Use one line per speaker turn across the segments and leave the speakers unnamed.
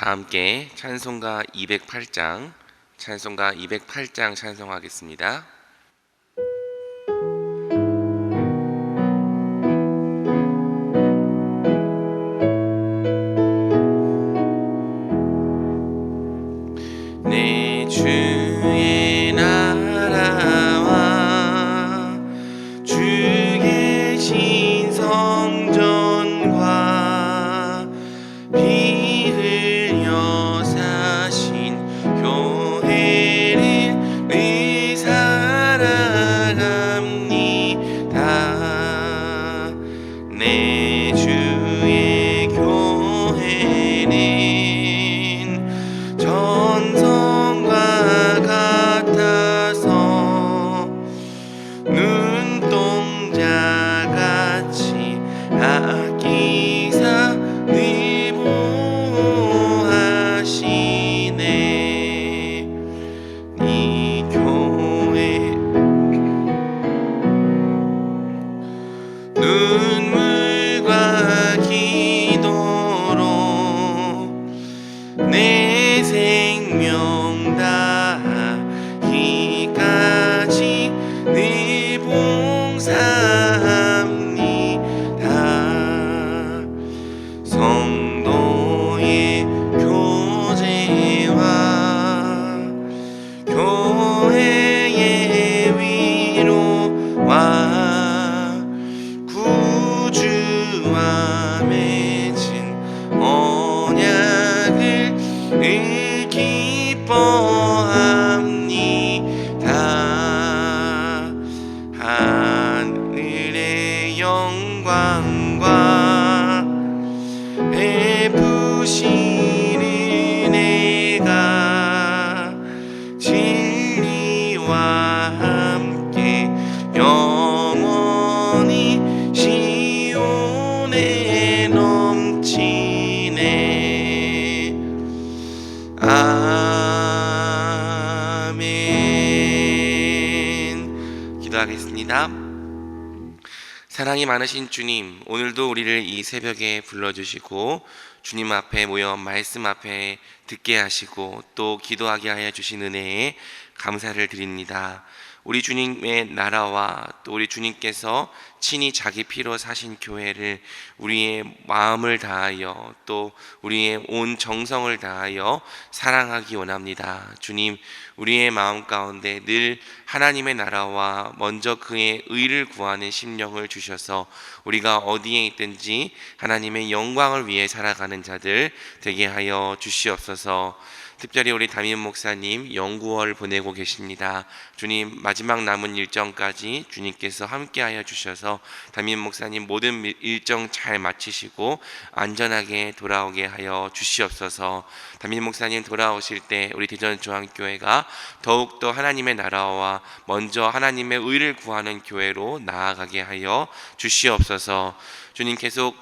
다 함께 찬송가 208장 찬송하겠습니다. 내 주의 나라와 주 계신 성전과 피 흘려 사신 교회를 늘 살아갑니다. 내 주의 교회는 전성과 같아서 눈동자같이 아끼사 늘 보호하시네. 이 교회 눈물과 기도로 내 생명 다하기까지 늘 봉사합니다. 성도의 교제와 교회의 위로와 구주와 맺은 언약을 늘 기뻐합니다. 하늘의 영광과 베푸시는 은혜가 진리와 함께 영원히 시온에 넘치네. 아멘. 기도하겠습니다. 사랑이 많으신 주님, 오늘도 우리를 이 새벽에 불러주시고 주님 앞에 모여 말씀 앞에 듣게 하시고 또 기도하게 하여 주신 은혜에 감사를 드립니다. 우리 주님의 나라와 또 우리 주님께서 친히 자기 피로 사신 교회를 우리의 마음을 다하여 또 우리의 온 정성을 다하여 사랑하기 원합니다. 주님, 우리의 마음 가운데 늘 하나님의 나라와 먼저 그의 의를 구하는 심령을 주셔서 우리가 어디에 있든지 하나님의 영광을 위해 살아가는 자들 되게 하여 주시옵소서. 특별히 우리 담임 목사님 연구월 보내고 계십니다. 주님, 마지막 남은 일정까지 주님께서 함께하여 주셔서 담임 목사님 모든 일정 잘 마치시고 안전하게 돌아오게 하여 주시옵소서. 담임 목사님 돌아오실 때 우리 대전중앙교회가 더욱더 하나님의 나라와 먼저 하나님의 의를 구하는 교회로 나아가게 하여 주시옵소서. 주님, 계속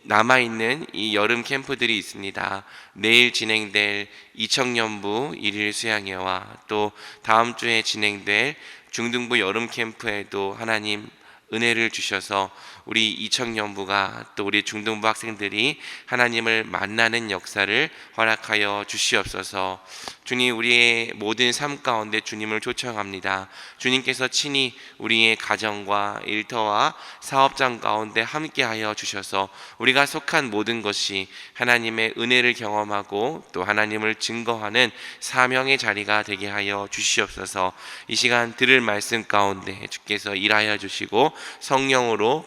남아있는 이 여름 캠프들이 있습니다. 내일 진행될 이청년부 일일 수양회와 또 다음 주에 진행될 중등부 여름 캠프에도 하나님 은혜를 주셔서 우리 이청년부가 또 우리 중등부 학생들이 하나님을 만나는 역사를 허락하여 주시옵소서. 주님, 우리의 모든 삶 가운데 주님을 초청합니다. 주님께서 친히 우리의 가정과 일터와 사업장 가운데 함께하여 주셔서 우리가 속한 모든 것이 하나님의 은혜를 경험하고 또 하나님을 증거하는 사명의 자리가 되게 하여 주시옵소서. 이 시간 들을 말씀 가운데 주께서 일하여 주시고 성령으로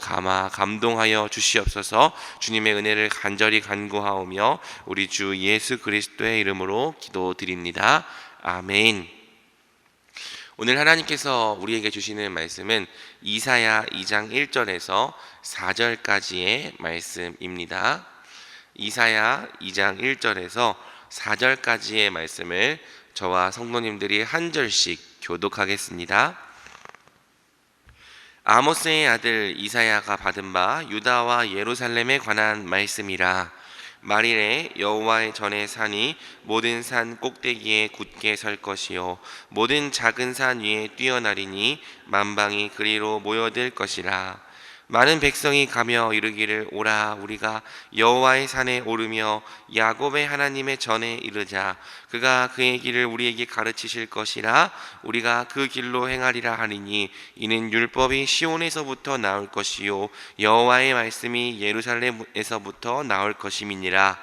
감동하여 주시옵소서. 주님의 은혜를 간절히 간구하오며 우리 주 예수 그리스도의 이름으로 기도드립니다. 아멘. 오늘 하나님께서 우리에게 주시는 말씀은 이사야 2장 1절에서 4절까지의 말씀입니다. 이사야 2장 1절에서 4절까지의 말씀을 저와 성도님들이 한 절씩 교독하겠습니다. 아모스의 아들 이사야가 받은 바 유다와 예루살렘에 관한 말씀이라. 말일에 여호와의 전에 산이 모든 산 꼭대기에 굳게 설 것이요 모든 작은 산 위에 뛰어나리니 만방이 그리로 모여들 것이라. 많은 백성이 가며 이르기를 오라 우리가 여호와의 산에 오르며 야곱의 하나님의 전에 이르자. 그가 그의 길을 우리에게 가르치실 것이라. 우리가 그 길로 행하리라 하리니 이는 율법이 시온에서부터 나올 것이요 여호와의 말씀이 예루살렘에서부터 나올 것임이니라.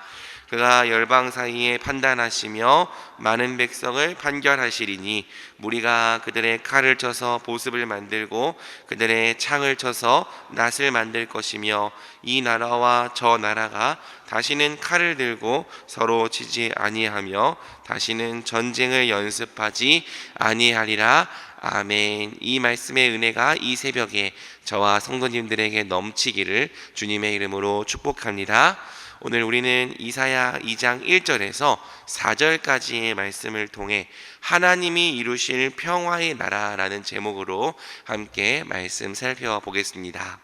그가 열방 사이에 판단하시며 많은 백성을 판결하시리니 무리가 그들의 칼을 쳐서 보습을 만들고 그들의 창을 쳐서 낫을 만들 것이며 이 나라와 저 나라가 다시는 칼을 들고 서로 치지 아니하며 다시는 전쟁을 연습하지 아니하리라. 아멘. 이 말씀의 은혜가 이 새벽에 저와 성도님들에게 넘치기를 주님의 이름으로 축복합니다. 오늘 우리는 이사야 2장 1절에서 4절까지의 말씀을 통해 하나님이 이루실 평화의 나라라는 제목으로 함께 말씀 살펴보겠습니다.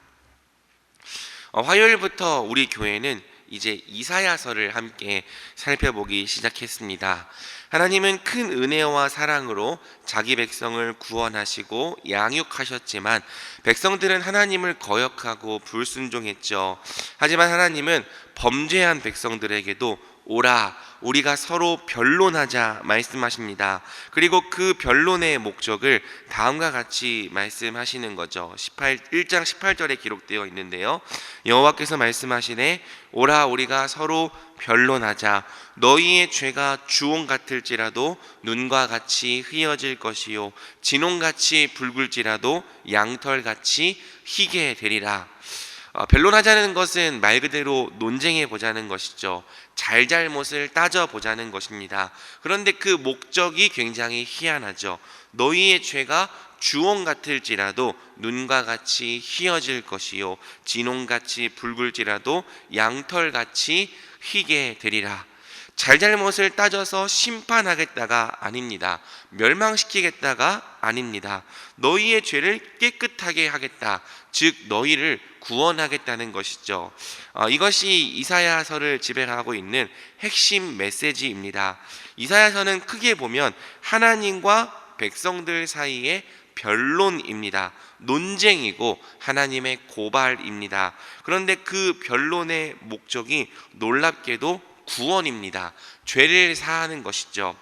화요일부터 우리 교회는 이제 이사야서를 함께 살펴보기 시작했습니다. 하나님은 큰 은혜와 사랑으로 자기 백성을 구원하시고 양육하셨지만 백성들은 하나님을 거역하고 불순종했죠. 하지만 하나님은 범죄한 백성들에게도 오라 우리가 서로 변론하자 말씀하십니다. 그리고 그 변론의 목적을 다음과 같이 말씀하시는 거죠. 1장 18절에 기록되어 있는데요. 여호와께서 말씀하시되 오라 우리가 서로 변론하자. 너희의 죄가 주홍 같을지라도 눈과 같이 흐려질 것이요 진홍같이 붉을지라도 양털같이 희게 되리라. 변론하자는 것은 말 그대로 논쟁해 보자는 것이죠. 잘잘못을 따져보자는 것입니다. 그런데 그 목적이 굉장히 희한하죠. 너희의 죄가 주홍 같을지라도 눈과 같이 희어질 것이요 진홍같이 붉을지라도 양털같이 희게 되리라. 잘잘못을 따져서 심판하겠다가 아닙니다. 멸망시키겠다가 아닙니다. 너희의 죄를 깨끗하게 하겠다. 즉 너희를 구원하겠다는 것이죠. 이것이 이사야서를 지배하고 있는 핵심 메시지입니다. 이사야서는 크게 보면 하나님과 백성들 사이의 변론입니다. 논쟁이고 하나님의 고발입니다. 그런데 그 변론의 목적이 놀랍게도 구원입니다. 죄를 사하는 것이죠.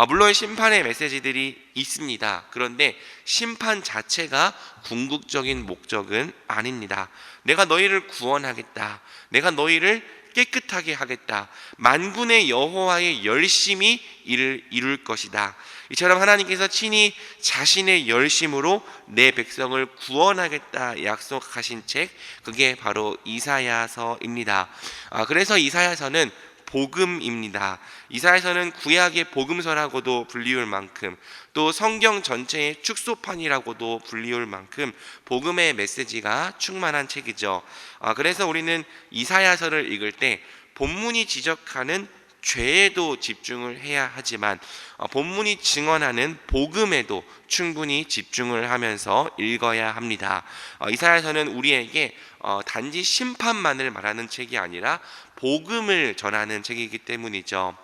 물론 심판의 메시지들이 있습니다. 그런데 심판 자체가 궁극적인 목적은 아닙니다. 내가 너희를 구원하겠다. 내가 너희를 깨끗하게 하겠다. 만군의 여호와의 열심이 이를 이룰 것이다. 이처럼 하나님께서 친히 자신의 열심으로 내 백성을 구원하겠다 약속하신 책, 그게 바로 이사야서입니다. 그래서 이사야서는 복음입니다. 이사야서는 구약의 복음서라고도 불리울 만큼 또 성경 전체의 축소판이라고도 불리울 만큼 복음의 메시지가 충만한 책이죠. 그래서 우리는 이사야서를 읽을 때 본문이 지적하는 죄에도 집중을 해야 하지만 본문이 증언하는 복음에도 충분히 집중을 하면서 읽어야 합니다. 이사야서는 우리에게 단지 심판만을 말하는 책이 아니라 복음을 전하는 책이기 때문이죠.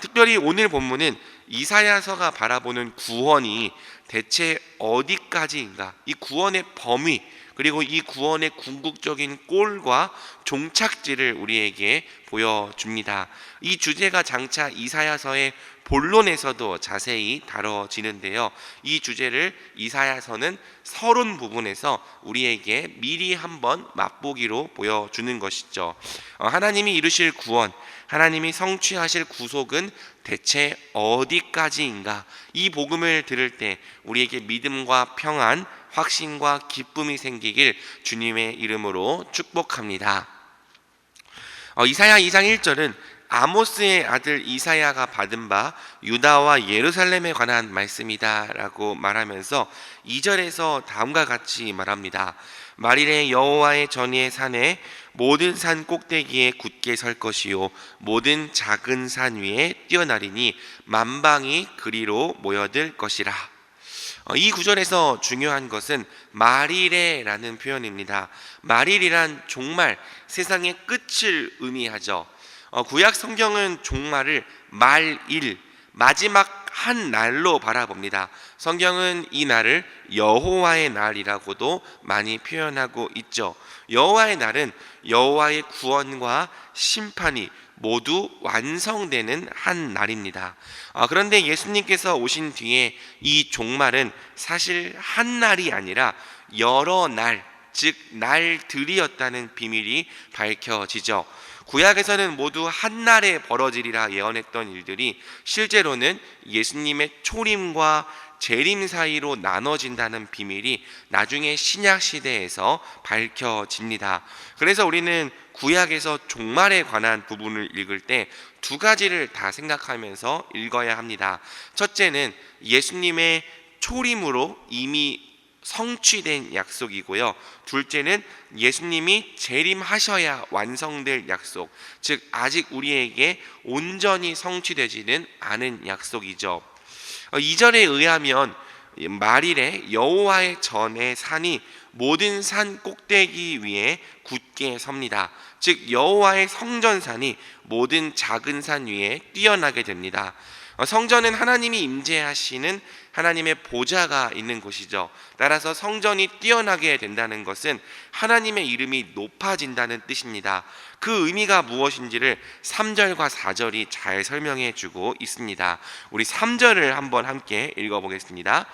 특별히 오늘 본문은 이사야서가 바라보는 구원이 대체 어디까지인가, 이 구원의 범위 그리고 이 구원의 궁극적인 꼴과 종착지를 우리에게 보여줍니다. 이 주제가 장차 이사야서의 본론에서도 자세히 다뤄지는데요. 이 주제를 이사야서는 서론 부분에서 우리에게 미리 한번 맛보기로 보여주는 것이죠. 하나님이 이루실 구원, 하나님이 성취하실 구속은 대체 어디까지인가? 이 복음을 들을 때 우리에게 믿음과 평안, 확신과 기쁨이 생기길 주님의 이름으로 축복합니다. 이사야 2장 1절은 아모스의 아들 이사야가 받은 바 유다와 예루살렘에 관한 말씀이다 라고 말하면서 2절에서 다음과 같이 말합니다. 말일에 여호와의 전의 산에 모든 산 꼭대기에 굳게 설 것이요 모든 작은 산 위에 뛰어나리니 만방이 그리로 모여들 것이라. 이 구절에서 중요한 것은 말일에라는 표현입니다. 말일이란 종말, 세상의 끝을 의미하죠. 구약 성경은 종말을 말일, 마지막 한 날로 바라봅니다. 성경은 이 날을 여호와의 날이라고도 많이 표현하고 있죠. 여호와의 날은 여호와의 구원과 심판이 모두 완성되는 한 날입니다. 그런데 예수님께서 오신 뒤에 이 종말은 사실 한 날이 아니라 여러 날, 즉 날들이었다는 비밀이 밝혀지죠. 구약에서는 모두 한날에 벌어지리라 예언했던 일들이 실제로는 예수님의 초림과 재림 사이로 나눠진다는 비밀이 나중에 신약 시대에서 밝혀집니다. 그래서 우리는 구약에서 종말에 관한 부분을 읽을 때 두 가지를 다 생각하면서 읽어야 합니다. 첫째는 예수님의 초림으로 이미 성취된 약속이고요. 둘째는 예수님이 재림하셔야 완성될 약속, 즉 아직 우리에게 온전히 성취되지는 않은 약속이죠. 2절에 의하면 말일에 여호와의 전의 산이 모든 산 꼭대기 위에 굳게 섭니다. 즉 여호와의 성전산이 모든 작은 산 위에 뛰어나게 됩니다. 성전은 하나님이 임재하시는 하나님의 보좌가 있는 곳이죠. 따라서 성전이 뛰어나게 된다는 것은 하나님의 이름이 높아진다는 뜻입니다. 그 의미가 무엇인지를 3절과 4절이 잘 설명해 주고 있습니다. 우리 3절을 한번 함께 읽어보겠습니다.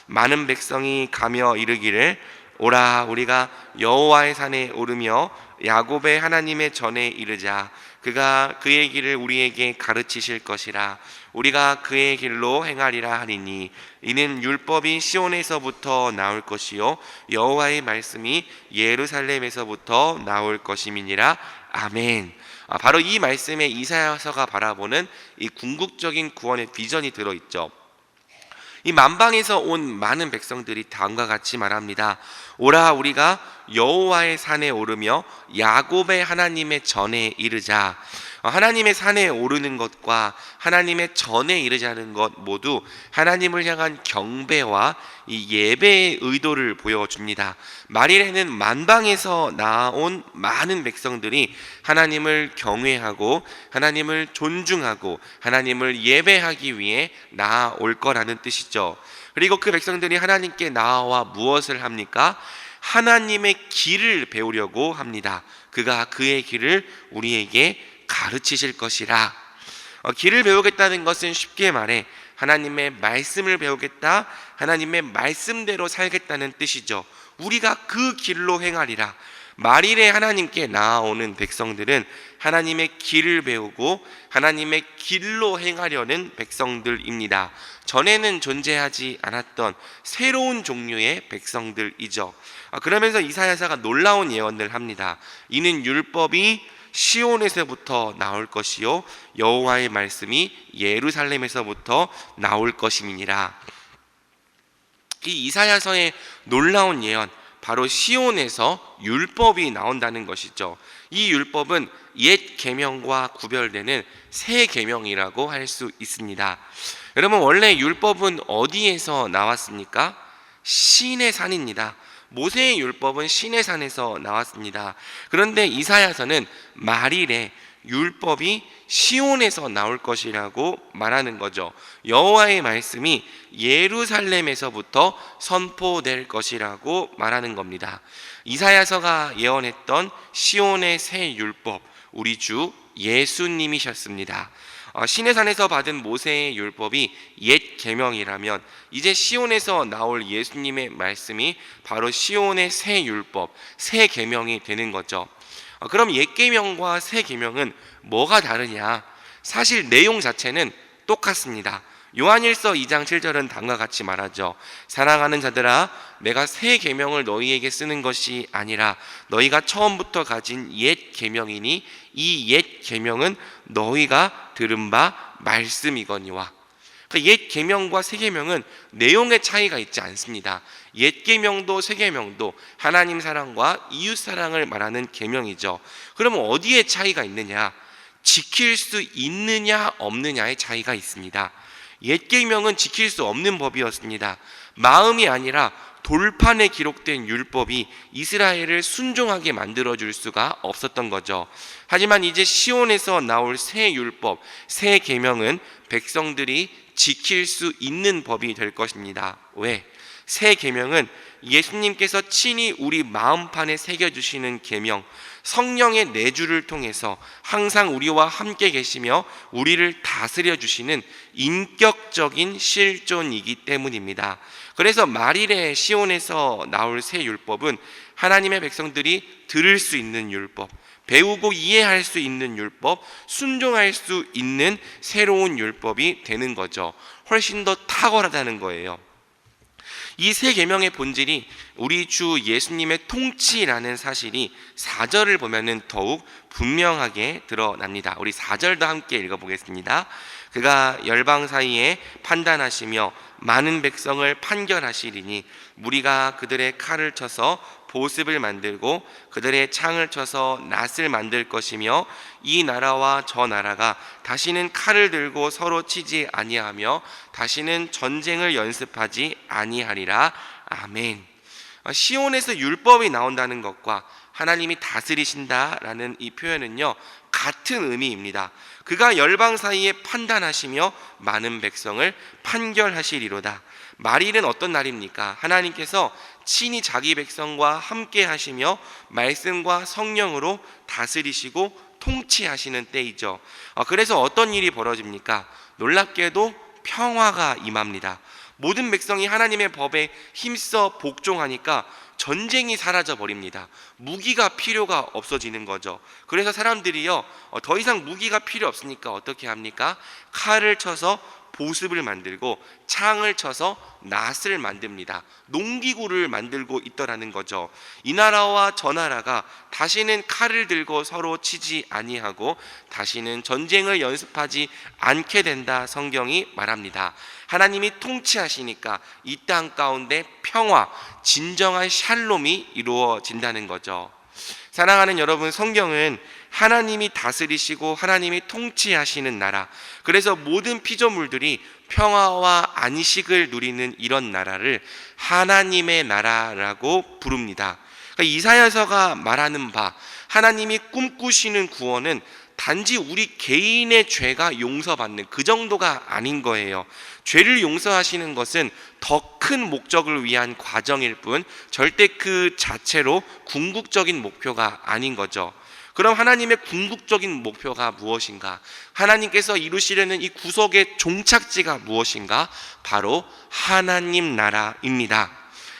많은 백성이 가며 이르기를 오라 우리가 여호와의 산에 오르며 야곱의 하나님의 전에 이르자. 그가 그의 길을 우리에게 가르치실 것이라. 우리가 그의 길로 행하리라 하리니 이는 율법이 시온에서부터 나올 것이요 여호와의 말씀이 예루살렘에서부터 나올 것임이니라. 아멘. 바로 이 말씀에 이사야서가 바라보는 이 궁극적인 구원의 비전이 들어있죠. 이 만방에서 온 많은 백성들이 다음과 같이 말합니다. 오라 우리가 여호와의 산에 오르며 야곱의 하나님의 전에 이르자. 하나님의 산에 오르는 것과 하나님의 전에 이르자는 것 모두 하나님을 향한 경배와 이 예배의 의도를 보여줍니다. 말일에는 만방에서 나온 많은 백성들이 하나님을 경외하고 하나님을 존중하고 하나님을 예배하기 위해 나아올 거라는 뜻이죠. 그리고 그 백성들이 하나님께 나아와 무엇을 합니까? 하나님의 길을 배우려고 합니다. 그가 그의 길을 우리에게 가르치실 것이라. 길을 배우겠다는 것은 쉽게 말해 하나님의 말씀을 배우겠다, 하나님의 말씀대로 살겠다는 뜻이죠. 우리가 그 길로 행하리라. 말일에 하나님께 나아오는 백성들은 하나님의 길을 배우고 하나님의 길로 행하려는 백성들입니다. 전에는 존재하지 않았던 새로운 종류의 백성들이죠. 그러면서 이사야서가 놀라운 예언을 합니다. 이는 율법이 시온에서부터 나올 것이요 여호와의 말씀이 예루살렘에서부터 나올 것임이니라. 이 이사야서의 놀라운 예언, 바로 시온에서 율법이 나온다는 것이죠. 이 율법은 옛 계명과 구별되는 새 계명이라고 할 수 있습니다. 여러분, 원래 율법은 어디에서 나왔습니까? 시내 산입니다. 모세의 율법은 시내산에서 나왔습니다. 그런데 이사야서는 말일에 율법이 시온에서 나올 것이라고 말하는 거죠. 여호와의 말씀이 예루살렘에서부터 선포될 것이라고 말하는 겁니다. 이사야서가 예언했던 시온의 새 율법, 우리 주 예수님이셨습니다. 시내산에서 받은 모세의 율법이 옛 계명이라면 이제 시온에서 나올 예수님의 말씀이 바로 시온의 새 율법, 새 계명이 되는 거죠. 그럼 옛 계명과 새 계명은 뭐가 다르냐? 사실 내용 자체는 똑같습니다. 요한일서 2장 7절은 다음과 같이 말하죠. 사랑하는 자들아, 내가 새 계명을 너희에게 쓰는 것이 아니라 너희가 처음부터 가진 옛 계명이니 이 옛 계명은 너희가 들은 바 말씀이거니와. 그러니까 옛 계명과 새 계명은 내용의 차이가 있지 않습니다. 옛 계명도 새 계명도 하나님 사랑과 이웃 사랑을 말하는 계명이죠. 그러면 어디에 차이가 있느냐? 지킬 수 있느냐 없느냐의 차이가 있습니다. 옛 계명은 지킬 수 없는 법이었습니다. 마음이 아니라 돌판에 기록된 율법이 이스라엘을 순종하게 만들어줄 수가 없었던 거죠. 하지만 이제 시온에서 나올 새 율법, 새 계명은 백성들이 지킬 수 있는 법이 될 것입니다. 왜? 새 계명은 예수님께서 친히 우리 마음판에 새겨주시는 계명, 성령의 내주를 통해서 항상 우리와 함께 계시며 우리를 다스려 주시는 인격적인 실존이기 때문입니다. 그래서 말일에 시온에서 나올 새 율법은 하나님의 백성들이 들을 수 있는 율법, 배우고 이해할 수 있는 율법, 순종할 수 있는 새로운 율법이 되는 거죠. 훨씬 더 탁월하다는 거예요. 이 새 계명의 본질이 우리 주 예수님의 통치라는 사실이 4절을 보면은 더욱 분명하게 드러납니다. 우리 4절도 함께 읽어보겠습니다. 그가 열방 사이에 판단하시며 많은 백성을 판결하시리니 무리가 그들의 칼을 쳐서 보습을 만들고 그들의 창을 쳐서 낫을 만들 것이며 이 나라와 저 나라가 다시는 칼을 들고 서로 치지 아니하며 다시는 전쟁을 연습하지 아니하리라. 아멘. 시온에서 율법이 나온다는 것과 하나님이 다스리신다라는 이 표현은요, 같은 의미입니다. 그가 열방 사이에 판단하시며 많은 백성을 판결하시리로다. 말일은 어떤 날입니까? 하나님께서 친히 자기 백성과 함께 하시며 말씀과 성령으로 다스리시고 통치하시는 때이죠. 그래서 어떤 일이 벌어집니까? 놀랍게도 평화가 임합니다. 모든 백성이 하나님의 법에 힘써 복종하니까 전쟁이 사라져 버립니다. 무기가 필요가 없어지는 거죠. 그래서 사람들이요, 더 이상 무기가 필요 없으니까 어떻게 합니까? 칼을 쳐서 보습을 만들고 창을 쳐서 낫을 만듭니다. 농기구를 만들고 있더라는 거죠. 이 나라와 저 나라가 다시는 칼을 들고 서로 치지 아니하고 다시는 전쟁을 연습하지 않게 된다, 성경이 말합니다. 하나님이 통치하시니까 이 땅 가운데 평화, 진정한 샬롬이 이루어진다는 거죠. 사랑하는 여러분, 성경은 하나님이 다스리시고 하나님이 통치하시는 나라, 그래서 모든 피조물들이 평화와 안식을 누리는 이런 나라를 하나님의 나라라고 부릅니다. 그러니까 이사야서가 말하는 바, 하나님이 꿈꾸시는 구원은 단지 우리 개인의 죄가 용서받는 그 정도가 아닌 거예요. 죄를 용서하시는 것은 더 큰 목적을 위한 과정일 뿐 절대 그 자체로 궁극적인 목표가 아닌 거죠. 그럼 하나님의 궁극적인 목표가 무엇인가? 하나님께서 이루시려는 이 구속의 종착지가 무엇인가? 바로 하나님 나라입니다.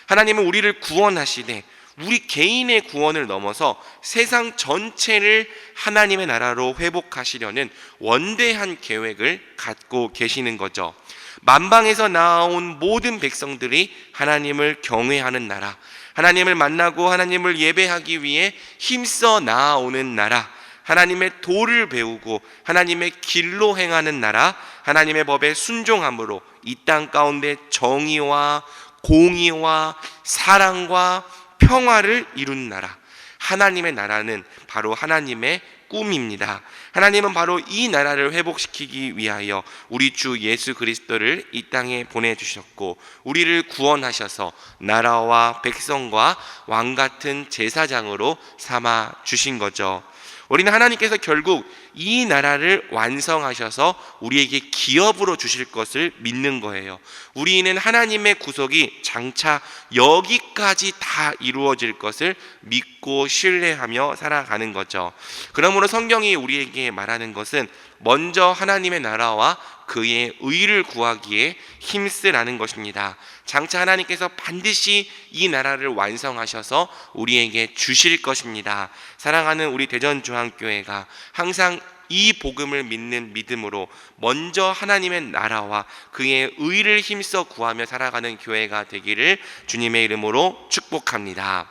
하나님은 우리를 구원하시되 우리 개인의 구원을 넘어서 세상 전체를 하나님의 나라로 회복하시려는 원대한 계획을 갖고 계시는 거죠. 만방에서 나온 모든 백성들이 하나님을 경외하는 나라, 하나님을 만나고 하나님을 예배하기 위해 힘써 나아오는 나라, 하나님의 도를 배우고 하나님의 길로 행하는 나라, 하나님의 법에 순종함으로 이 땅 가운데 정의와 공의와 사랑과 평화를 이룬 나라, 하나님의 나라는 바로 하나님의 꿈입니다. 하나님은 바로 이 나라를 회복시키기 위하여 우리 주 예수 그리스도를 이 땅에 보내주셨고 우리를 구원하셔서 나라와 백성과 왕 같은 제사장으로 삼아 주신 거죠. 우리는 하나님께서 결국 이 나라를 완성하셔서 우리에게 기업으로 주실 것을 믿는 거예요. 우리는 하나님의 구속이 장차 여기까지 다 이루어질 것을 믿고 신뢰하며 살아가는 거죠. 그러므로 성경이 우리에게 말하는 것은 먼저 하나님의 나라와 그의 의를 구하기에 힘쓰라는 것입니다. 장차 하나님께서 반드시 이 나라를 완성하셔서 우리에게 주실 것입니다. 사랑하는 우리 대전중앙교회가 항상 이 복음을 믿는 믿음으로 먼저 하나님의 나라와 그의 의를 힘써 구하며 살아가는 교회가 되기를 주님의 이름으로 축복합니다.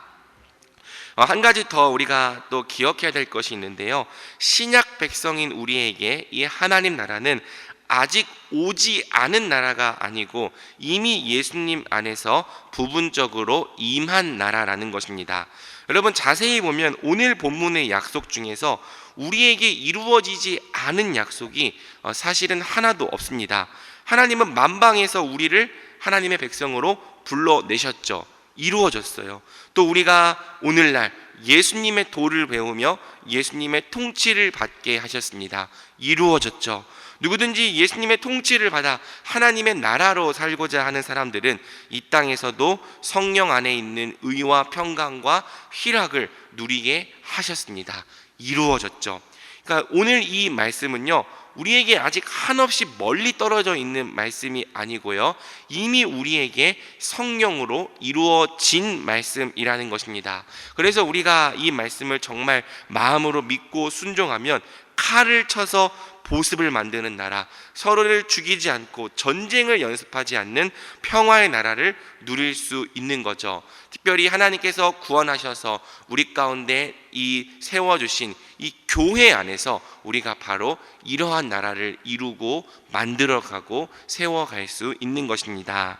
한 가지 더 우리가 또 기억해야 될 것이 있는데요, 신약 백성인 우리에게 이 하나님 나라는 아직 오지 않은 나라가 아니고 이미 예수님 안에서 부분적으로 임한 나라라는 것입니다. 여러분, 자세히 보면 오늘 본문의 약속 중에서 우리에게 이루어지지 않은 약속이 사실은 하나도 없습니다. 하나님은 만방에서 우리를 하나님의 백성으로 불러내셨죠. 이루어졌어요. 또 우리가 오늘날 예수님의 도를 배우며 예수님의 통치를 받게 하셨습니다. 이루어졌죠. 누구든지 예수님의 통치를 받아 하나님의 나라로 살고자 하는 사람들은 이 땅에서도 성령 안에 있는 의와 평강과 희락을 누리게 하셨습니다. 이루어졌죠. 그러니까 오늘 이 말씀은요, 우리에게 아직 한없이 멀리 떨어져 있는 말씀이 아니고요, 이미 우리에게 성령으로 이루어진 말씀이라는 것입니다. 그래서 우리가 이 말씀을 정말 마음으로 믿고 순종하면 칼을 쳐서 보습을 만드는 나라, 서로를 죽이지 않고 전쟁을 연습하지 않는 평화의 나라를 누릴 수 있는 거죠. 특별히 하나님께서 구원하셔서 우리 가운데 이 세워주신 이 교회 안에서 우리가 바로 이러한 나라를 이루고 만들어가고 세워갈 수 있는 것입니다.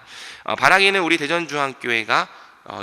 바라기는 우리 대전중앙교회가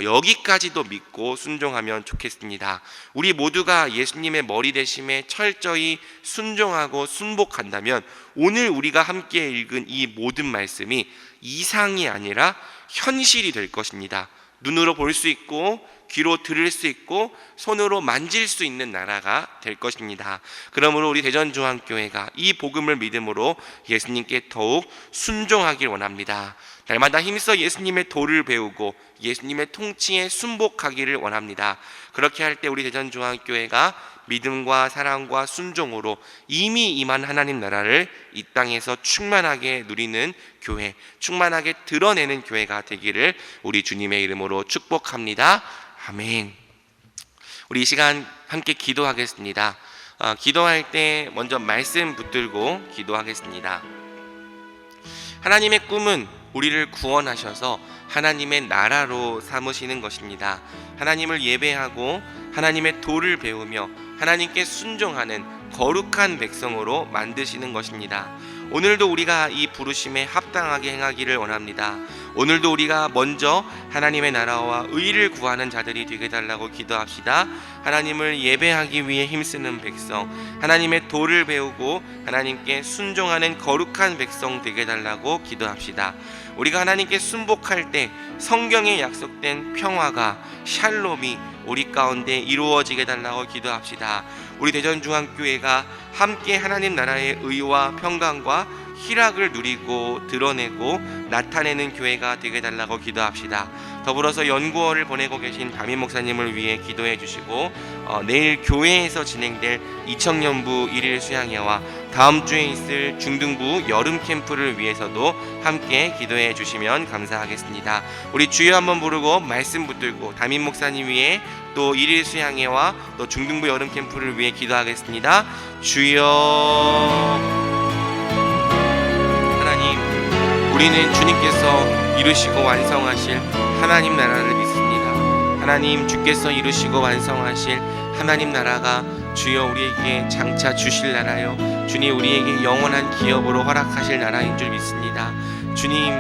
여기까지도 믿고 순종하면 좋겠습니다. 우리 모두가 예수님의 머리 되심에 철저히 순종하고 순복한다면 오늘 우리가 함께 읽은 이 모든 말씀이 이상이 아니라 현실이 될 것입니다. 눈으로 볼 수 있고 귀로 들을 수 있고 손으로 만질 수 있는 나라가 될 것입니다. 그러므로 우리 대전중앙교회가 이 복음을 믿음으로 예수님께 더욱 순종하길 원합니다. 날마다 힘써 예수님의 도를 배우고 예수님의 통치에 순복하기를 원합니다. 그렇게 할 때 우리 대전중앙교회가 믿음과 사랑과 순종으로 이미 임한 하나님 나라를 이 땅에서 충만하게 누리는 교회, 충만하게 드러내는 교회가 되기를 우리 주님의 이름으로 축복합니다. 아멘. 우리 이 시간 함께 기도하겠습니다. 기도할 때 먼저 말씀 붙들고 기도하겠습니다. 하나님의 꿈은 우리를 구원하셔서 하나님의 나라로 삼으시는 것입니다. 하나님을 예배하고 하나님의 도를 배우며 하나님께 순종하는 거룩한 백성으로 만드시는 것입니다. 오늘도 우리가 이 부르심에 합당하게 행하기를 원합니다. 오늘도 우리가 먼저 하나님의 나라와 의를 구하는 자들이 되게 달라고 기도합시다. 하나님을 예배하기 위해 힘쓰는 백성, 하나님의 도를 배우고 하나님께 순종하는 거룩한 백성 되게 달라고 기도합시다. 우리가 하나님께 순복할 때 성경에 약속된 평화가 샬롬이 우리 가운데 이루어지게 달라고 기도합시다. 우리 대전중앙교회가 함께 하나님 나라의 의와 평강과 희락을 누리고 드러내고 나타내는 교회가 되게 달라고 기도합시다. 더불어서 연구원을 보내고 계신 담임 목사님을 위해 기도해 주시고 내일 교회에서 진행될 이청년부 1일 수양회와 다음 주에 있을 중등부 여름 캠프를 위해서도 함께 기도해 주시면 감사하겠습니다. 우리 주여 한번 부르고 말씀 붙들고 담임 목사님 위해 또 1일 수양회와 또 중등부 여름 캠프를 위해 기도하겠습니다. 주여, 우리는 주님께서 이루시고 완성하실 하나님 나라를 믿습니다. 하나님, 주께서 이루시고 완성하실 하나님 나라가 주여 우리에게 장차 주실 나라요, 주님 우리에게 영원한 기업으로 허락하실 나라인 줄 믿습니다. 주님,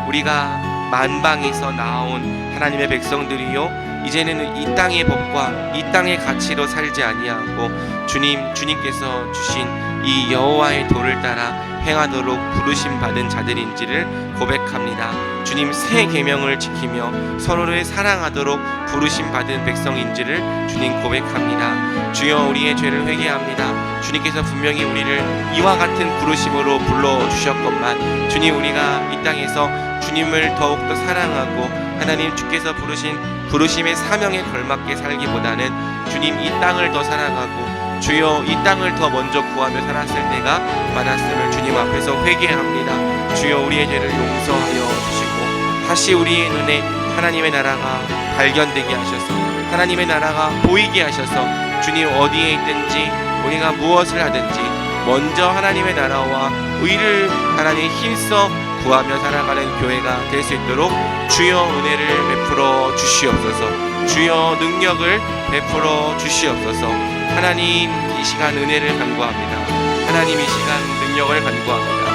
우리가 만방에서 나온 하나님의 백성들이요, 이제는 이 땅의 법과 이 땅의 가치로 살지 아니하고 주님께서 주신 이 여호와의 도를 따라 행하도록 부르심 받은 자들인지를 고백합니다. 주님, 새 계명을 지키며 서로를 사랑하도록 부르심 받은 백성인지를 주님 고백합니다. 주여, 우리의 죄를 회개합니다. 주님께서 분명히 우리를 이와 같은 부르심으로 불러주셨건만 주님, 우리가 이 땅에서 주님을 더욱더 사랑하고 하나님 주께서 부르신 부르심의 사명에 걸맞게 살기보다는 주님 이 땅을 더 사랑하고 주여 이 땅을 더 먼저 구하며 살았을 때가 많았음을 주님 앞에서 회개합니다. 주여, 우리의 죄를 용서하여 주시고 다시 우리의 눈에 하나님의 나라가 발견되게 하셔서 하나님의 나라가 보이게 하셔서 주님, 어디에 있든지 우리가 무엇을 하든지 먼저 하나님의 나라와 의를 하나님 힘써 구하며 살아가는 교회가 될 수 있도록 주여 은혜를 베풀어 주시옵소서. 주여 능력을 베풀어 주시옵소서. 하나님, 이 시간 은혜를 간구합니다. 하나님, 이 시간 능력을 간구합니다.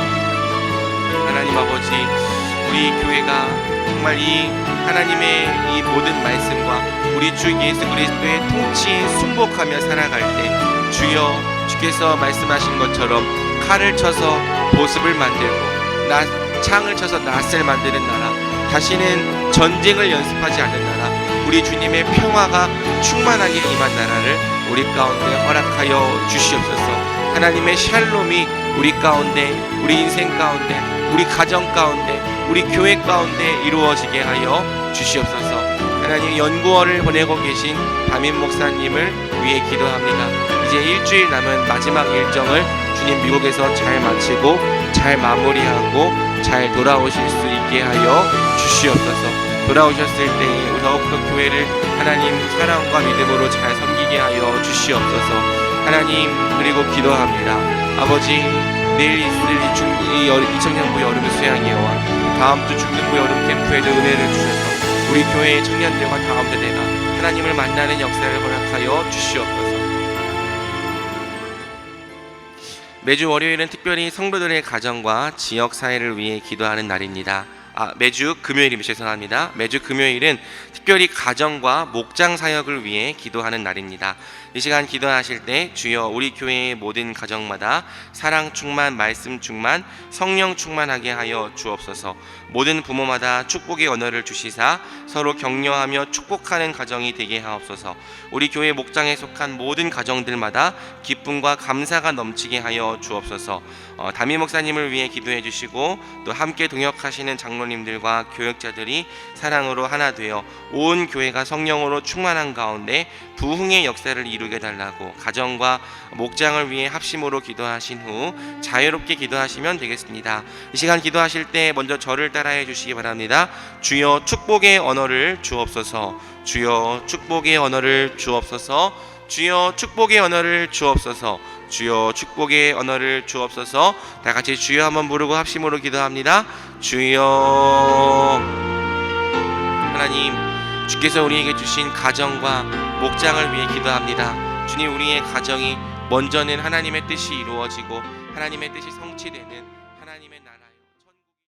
하나님 아버지, 우리 교회가 정말 이 하나님의 이 모든 말씀과 우리 주 예수 그리스도의 통치에 순복하며 살아갈 때 주여, 주께서 말씀하신 것처럼 칼을 쳐서 보습을 만들고 창을 쳐서 낫을 만드는 나라, 다시는 전쟁을 연습하지 않는 나라, 우리 주님의 평화가 충만하게 임한 나라를 우리 가운데 허락하여 주시옵소서. 하나님의 샬롬이 우리 가운데, 우리 인생 가운데, 우리 가정 가운데, 우리 교회 가운데 이루어지게 하여 주시옵소서. 하나님, 연구원을 보내고 계신 담임 목사님을 위해 기도합니다. 이제 일주일 남은 마지막 일정을 주님 미국에서 잘 마치고 잘 마무리하고 잘 돌아오실 수 있게 하여 주시옵소서. 돌아오셨을 때 더욱더 교회를 하나님 사랑과 믿음으로 잘 섬기게 하여 주시옵소서. 하나님, 그리고 기도합니다. 아버지, 내일 있을 이 청년부 여름 수양회와 다음 주 중등부 여름 캠프에도 은혜를 주셔서 우리 교회의 청년들과 다음 세대가 하나님을 만나는 역사를 허락하여 주시옵소서. 매주 월요일은 특별히 성도들의 가정과 지역 사회를 위해 기도하는 날입니다. 매주 금요일이면 죄송합니다. 매주 금요일은 특별히 가정과 목장 사역을 위해 기도하는 날입니다. 이 시간 기도하실 때 주여 우리 교회의 모든 가정마다 사랑 충만, 말씀 충만, 성령 충만하게 하여 주옵소서. 모든 부모마다 축복의 언어를 주시사 서로 격려하며 축복하는 가정이 되게 하옵소서. 우리 교회 목장에 속한 모든 가정들마다 기쁨과 감사가 넘치게 하여 주옵소서. 담임 목사님을 위해 기도해 주시고 또 함께 동역하시는 장로님들과 교역자들이 사랑으로 하나 되어 온 교회가 성령으로 충만한 가운데 부흥의 역사를 이루게 달라고 가정과 목장을 위해 합심으로 기도하신 후 자유롭게 기도하시면 되겠습니다. 이 시간 기도하실 때 먼저 저를 따라해 주시기 바랍니다. 주여 축복의 언어를 주옵소서. 주여 축복의 언어를 주옵소서. 주여 축복의 언어를 주옵소서. 주여 축복의 언어를 주옵소서. 다 같이 주여 한번 부르고 합심으로 기도합니다. 주여. 하나님, 주께서 우리에게 주신 가정과 목장을 위해 기도합니다. 주님, 우리의 가정이 먼저는 하나님의 뜻이 이루어지고 하나님의 뜻이 성취되는 하나님의 나라